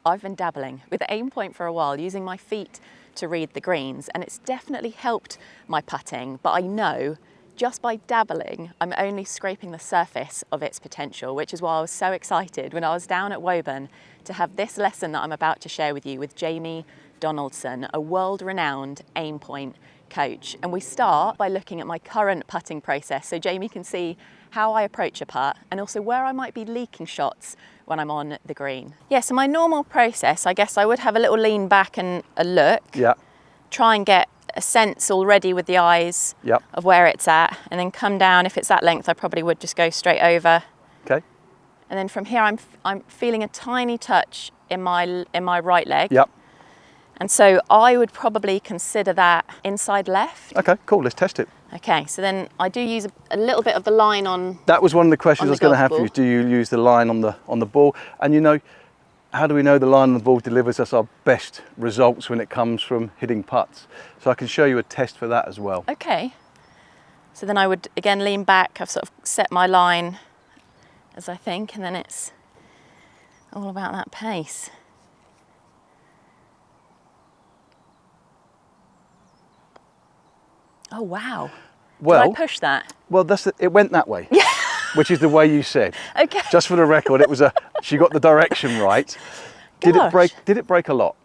I've been dabbling with AimPoint for a while, using my feet to read the greens, and it's definitely helped my putting, but I know just by dabbling, I'm only scraping the surface of its potential, which is why I was so excited when I was down at Woburn to have this lesson that I'm about to share with you with Jamie Donaldson, a world-renowned AimPoint coach. And we start by looking at my current putting process so Jamie can see how I approach a putt and also where I might be leaking shots when I'm on the green. Yeah, so my normal process, I guess I would have a little lean back and a look. Yeah. Try and get a sense already with the eyes of where it's at, and then come down. If it's that length, I probably would just go straight over. Okay. And then from here, I'm feeling a tiny touch in my right leg. Yep. And so I would probably consider that inside left. Okay, cool, let's test it. Okay, so then I do use a little bit of the line on. That was one of the questions I was going to have for you. ball. Do you use the line on the ball? And you know, how do we know the line on the ball delivers us our best results when it comes from hitting putts? So I can show you a test for that as well. Okay. So then I would again lean back. I've sort of set my line as I think, and then it's all about that pace. Oh wow. Well, Did I push that? Well, it went that way. Yeah. Which is the way you said. Okay. Just for the record, it was she got the direction right. Did it break a lot?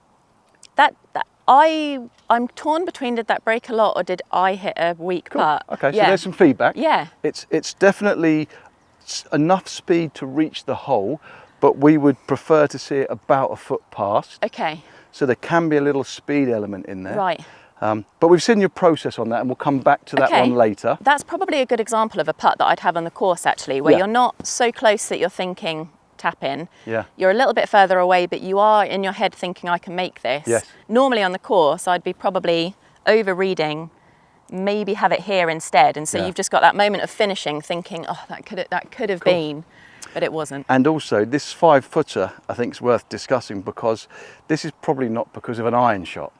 I'm torn between did that break a lot or did I hit a weak putt? Okay, so there's some feedback. Yeah. It's definitely enough speed to reach the hole, but we would prefer to see it about a foot past. Okay. So there can be a little speed element in there. Right. But we've seen your process on that, and we'll come back to that one later. That's probably a good example of a putt that I'd have on the course actually, where you're not so close that you're thinking tap in. Yeah. You're a little bit further away, but you are in your head thinking I can make this. Yes. Normally on the course, I'd be probably over reading, maybe have it here instead. And so you've just got that moment of finishing thinking, oh, that could have been, but it wasn't. And also this 5-footer, I think is worth discussing because this is probably not because of an iron shot.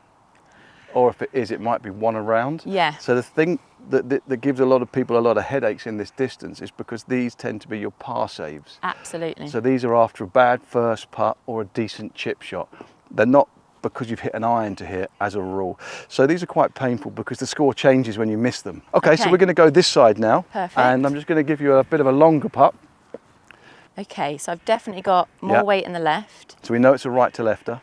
Or if it is, it might be one around. Yeah. So the thing that gives a lot of people a lot of headaches in this distance is because these tend to be your par saves. Absolutely. So these are after a bad first putt or a decent chip shot. They're not because you've hit an iron to hit as a rule. So these are quite painful because the score changes when you miss them. Okay. So we're going to go this side now. Perfect. And I'm just going to give you a bit of a longer putt. Okay, so I've definitely got more weight in the left. So we know it's a right to lefter.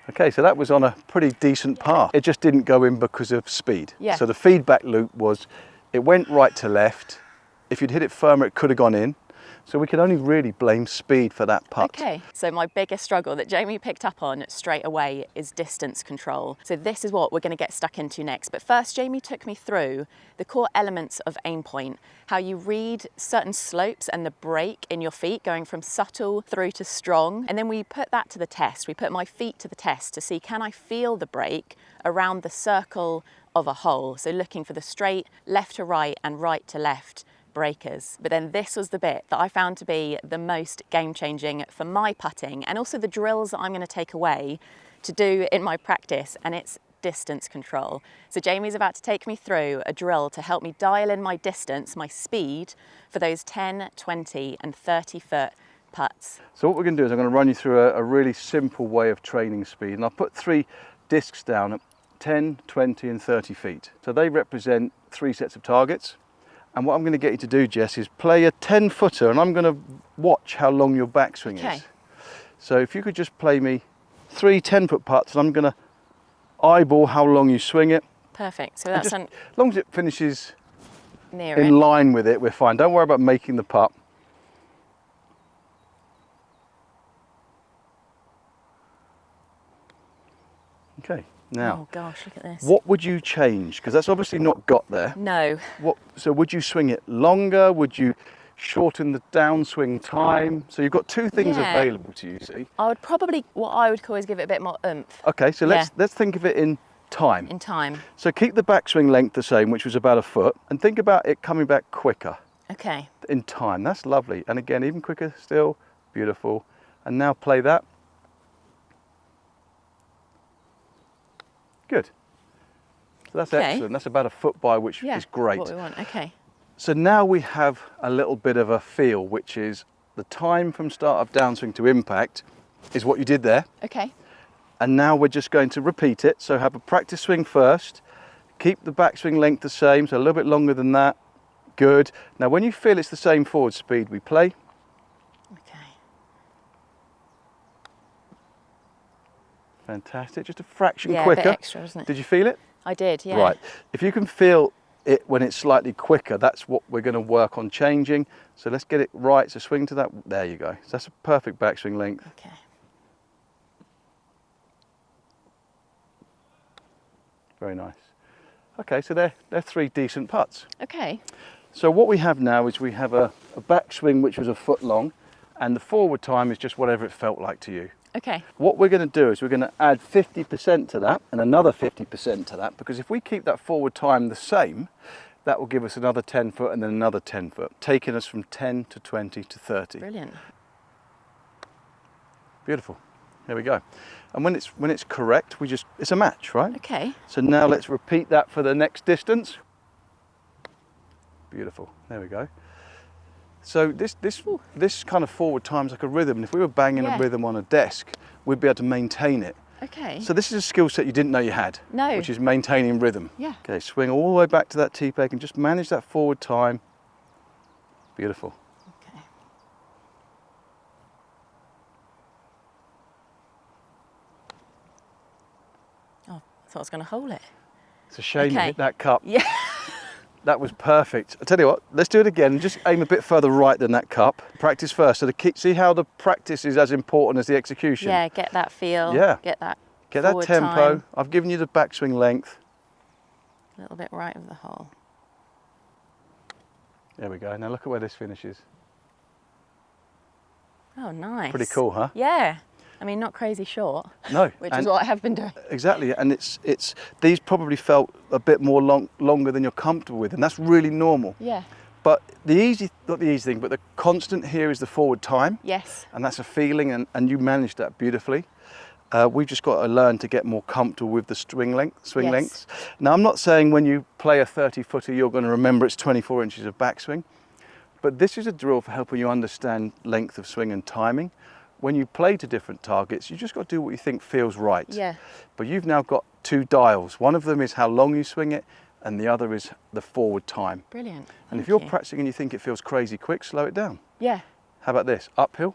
Okay, so that was on a pretty decent par. It just didn't go in because of speed. Yeah. So the feedback loop was, it went right to left. If you'd hit it firmer, it could have gone in. So we can only really blame speed for that putt. Okay, so my biggest struggle that Jamie picked up on straight away is distance control. So this is what we're going to get stuck into next. But first, Jamie took me through the core elements of AimPoint, how you read certain slopes and the break in your feet going from subtle through to strong. And then we put that to the test. We put my feet to the test to see, can I feel the break around the circle of a hole? So looking for the straight left to right and right to left breakers. But then this was the bit that I found to be the most game-changing for my putting and also the drills that I'm going to take away to do in my practice, and it's distance control. So Jamie's about to take me through a drill to help me dial in my distance, my speed for those 10, 20 and 30 foot putts. So what we're going to do is I'm going to run you through a really simple way of training speed, and I'll put 3 discs down at 10, 20 and 30 feet. So they represent 3 sets of targets. And what I'm going to get you to do, Jess, is play a 10-footer, and I'm going to watch how long your backswing is. So if you could just play me 3 10-foot putts, and I'm going to eyeball how long you swing it. Perfect. So that's as long as it finishes near in line with it, we're fine. Don't worry about making the putt. Okay. Now, oh gosh, look at this. What would you change? Because that's obviously not got there. No. So would you swing it longer? Would you shorten the downswing time? So you've got 2 things available to you, see? I would probably, what I would call is give it a bit more oomph. Okay, so let's think of it in time. In time. So keep the backswing length the same, which was about a foot, and think about it coming back quicker. Okay. In time, that's lovely. And again, even quicker still, beautiful. And now play that. Good. So that's excellent. That's about a foot by, which is great. What we want. Okay. So now we have a little bit of a feel, which is the time from start of downswing to impact is what you did there. Okay. And now we're just going to repeat it. So have a practice swing first, keep the backswing length the same, so a little bit longer than that. Good. Now when you feel it's the same forward speed, we play. Okay. Fantastic, just a fraction Yeah, quicker. a bit extra, wasn't it? Did you feel it? I did, yeah. Right, if you can feel it when it's slightly quicker, that's what we're going to work on changing. So let's get it right, so swing to that, there you go. So that's a perfect backswing length. Okay. Very nice. Okay, so they're 3 decent putts. Okay. So what we have now is we have a backswing which was a foot long, and the forward time is just whatever it felt like to you. Okay. What we're going to do is we're going to add 50% to that and another 50% to that, because if we keep that forward time the same, that will give us another 10 foot and then another 10 foot, taking us from 10 to 20 to 30. Brilliant. Beautiful. There we go. And when it's correct, it's a match, right? Okay. So now let's repeat that for the next distance. Beautiful. There we go. So this kind of forward time is like a rhythm, and if we were banging a rhythm on a desk, we'd be able to maintain it. Okay. So this is a skill set you didn't know you had. No. Which is maintaining rhythm. Yeah. Okay, swing all the way back to that tee peg and just manage that forward time. Beautiful. Okay. Oh, I thought I was going to hole it. It's a shame you Okay. hit that cup. Yeah. That was perfect. I tell you what, let's do it again. Just aim a bit further right than that cup. Practice first. So see how the practice is as important as the execution. Yeah, get that feel. Yeah. Get that Tempo. time. I've given you the backswing length. A little bit right of the hole. There we go. Now look at where this finishes. Oh, nice. Pretty cool, huh? Yeah. I mean, not crazy short. No. Which is what I have been doing. Exactly, and it's these probably felt a bit more longer than you're comfortable with, and that's really normal. Yeah. But not the easy thing, but the constant here is the forward time. Yes. And that's a feeling, and you managed that beautifully. We've just got to learn to get more comfortable with the swing lengths. Now, I'm not saying when you play a 30-footer, you're going to remember it's 24 inches of backswing, but this is a drill for helping you understand length of swing and timing. When you play to different targets, you just got to do what you think feels right. Yeah. But you've now got 2 dials. One of them is how long you swing it, and the other is the forward time. Brilliant. And if Thank you're you. practicing and you think it feels crazy quick, slow it down. Yeah. How about this? Uphill,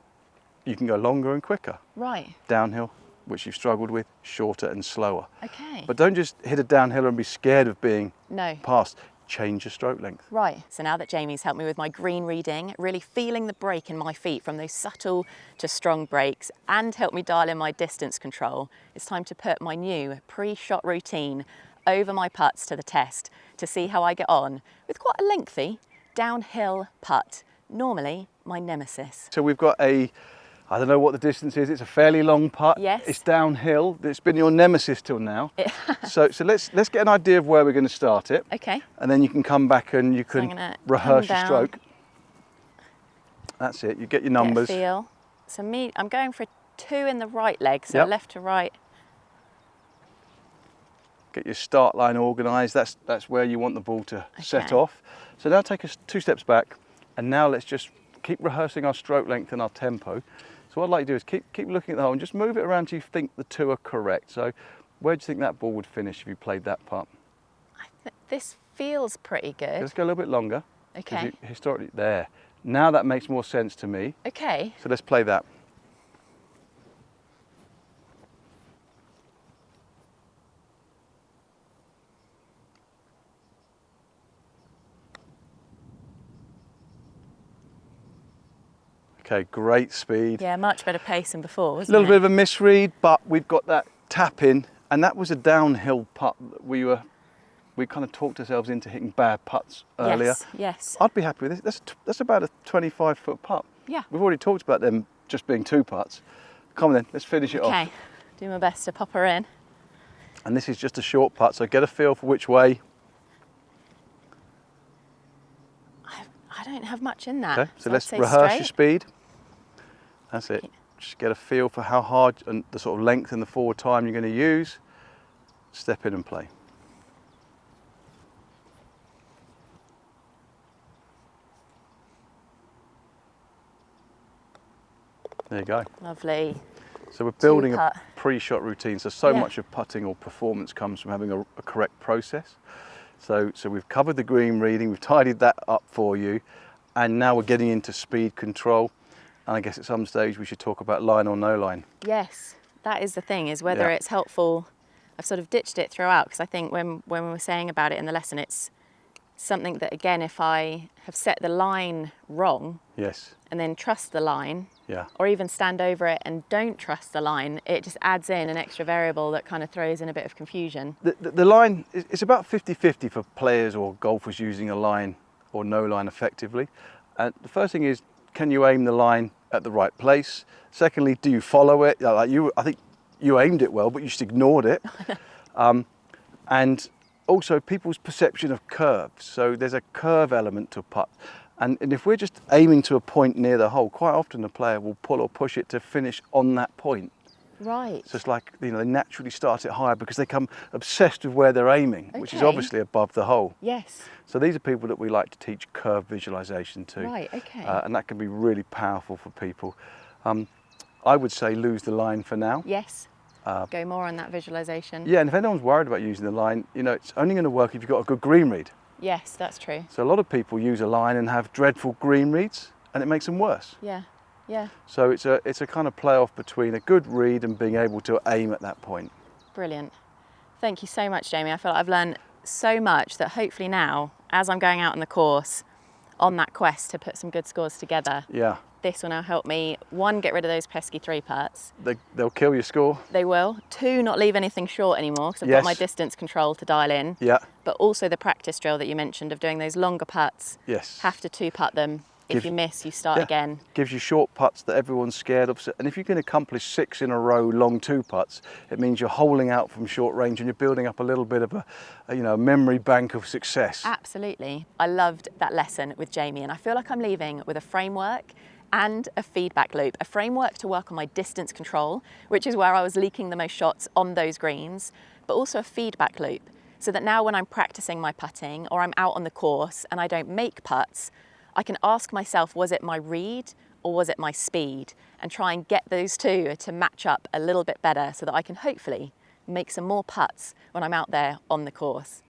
you can go longer and quicker. Right. Downhill, which you've struggled with, shorter and slower. Okay. But don't just hit a downhill and be scared of being No. passed. Change your stroke length. Right, so now that Jamie's helped me with my green reading, really feeling the break in my feet from those subtle to strong breaks, and helped me dial in my distance control, it's time to put my new pre-shot routine over my putts to the test to see how I get on with quite a lengthy downhill putt, normally my nemesis. So we've got I don't know what the distance is, it's a fairly long putt. Yes. It's downhill, it's been your nemesis till now. So let's get an idea of where we're going to start it. Okay. And then you can come back and you So I'm can gonna rehearse come your down. stroke. That's it, you get your numbers. Get a feel. So I'm going for 2 in the right leg, so Yep. left to right. Get your start line organised, that's where you want the ball to set Okay. off. So now take us 2 steps back, and now let's just keep rehearsing our stroke length and our tempo. So what I'd like to do is keep looking at the hole and just move it around till you think the 2 are correct. So where do you think that ball would finish if you played that putt? This feels pretty good. Let's go a little bit longer. 'Cause Okay. historically, there. Now that makes more sense to me. Okay. So let's play that. Okay, great speed. Yeah, much better pace than before, A wasn't little it? bit of a misread, but we've got that tap in, and that was a downhill putt that we kind of talked ourselves into hitting bad putts earlier. Yes, yes. I'd be happy with this. That's about a 25-foot putt. Yeah. We've already talked about them just being 2 putts. Come on then, let's finish it off. Okay, do my best to pop her in. And this is just a short putt, so get a feel for which way. I don't have much in that. Okay, so I'd let's say rehearse straight. your speed. That's it. Just get a feel for how hard and the sort of length and the forward time you're going to use. Step in and play. There you go. Lovely. So we're building a putt. pre-shot routine. So Yeah. much of putting or performance comes from having a correct process. So we've covered the green reading, we've tidied that up for you, and now we're getting into speed control. And I guess at some stage we should talk about line or no line. Yes, that is the thing, is whether Yeah. it's helpful. I've sort of ditched it throughout because I think when we were saying about it in the lesson, it's something that, again, if I have set the line wrong Yes. and then trust the line, Yeah. or even stand over it and don't trust the line, it just adds in an extra variable that kind of throws in a bit of confusion. The line, it's about 50-50 for players or golfers using a line or no line effectively. And the first thing is, can you aim the line at the right place? Secondly, do you follow it? Like I think you aimed it well, but you just ignored it. And also people's perception of curves. So there's a curve element to a putt. And if we're just aiming to a point near the hole, quite often the player will pull or push it to finish on that point. Right. So it's like, they naturally start it higher because they become obsessed with where they're aiming, which is Okay. obviously above the hole. Yes. So these are people that we like to teach curve visualization to. Right, okay. And that can be really powerful for people. I would say lose the line for now. Yes. Go more on that visualization. Yeah, and if anyone's worried about using the line, it's only going to work if you've got a good green read. Yes, that's true. So a lot of people use a line and have dreadful green reads, and it makes them worse. Yeah, yeah. So it's a kind of play off between a good read and being able to aim at that point. Brilliant. Thank you so much, Jamie. I feel like I've learned so much that hopefully now, as I'm going out on the course, on that quest to put some good scores together, Yeah, this will now help me, one, get rid of those pesky 3 putts. they'll kill your score. They will. 2, not leave anything short anymore because I've Yes. got my distance control to dial in. Yeah, But also the practice drill that you mentioned of doing those longer putts. yes. Have to 2-putt them. If Give- you miss, you start again. Gives you short putts that everyone's scared of. And if you can accomplish 6 in a row long 2 putts, it means you're holing out from short range and you're building up a little bit of a memory bank of success. Absolutely. I loved that lesson with Jamie, and I feel like I'm leaving with a framework and a feedback loop. A framework to work on my distance control, which is where I was leaking the most shots on those greens, but also a feedback loop, so that now when I'm practicing my putting or I'm out on the course and I don't make putts, I can ask myself, was it my read or was it my speed? And try and get those two to match up a little bit better so that I can hopefully make some more putts when I'm out there on the course.